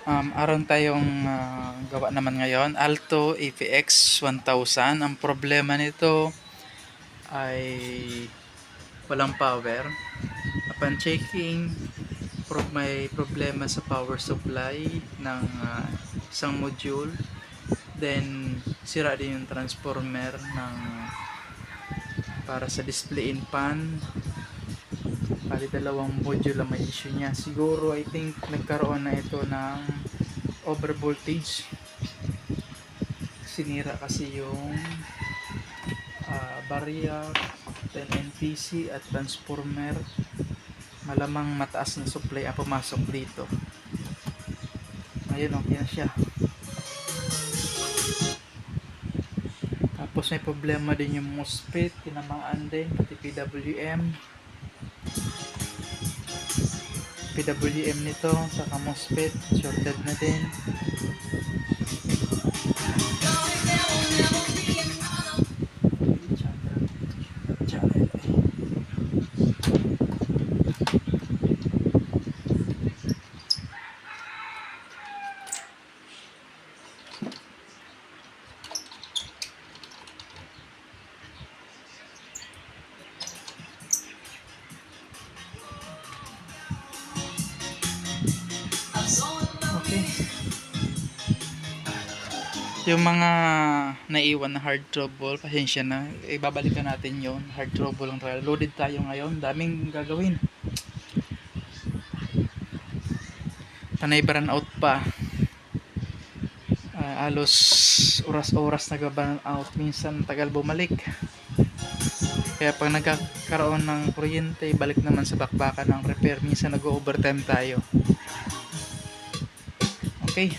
Aron tayong gawa naman ngayon, Alto APX 1000. Ang problema nito ay walang power. Upon checking, may problema sa power supply ng isang module. Then, sira din yung transformer para sa display in pan. Bali, dalawang module ang may issue niya. Siguro, I think, nagkaroon na ito ng over voltage. Sinira kasi yung barya, then NPC at transformer. Malamang mataas na supply ang pumasok dito. Ngayon, okay na siya. Tapos may problema din yung MOSFET, tinamaan din, pati PWM nito, saka MOSFET, shorted na din. Okay. Yung mga naiwan na hard trouble, pasensya na, ibabalikan natin yon. Hard trouble lang tayo. Loaded tayo ngayon, daming gagawin. Panay burn out pa. Alos oras-oras nag-burn out, minsan tagal bumalik. Kaya pag nagkakaroon ng kuryente, balik naman sa bakbakan ng repair, minsan nag-overtime tayo. Okay.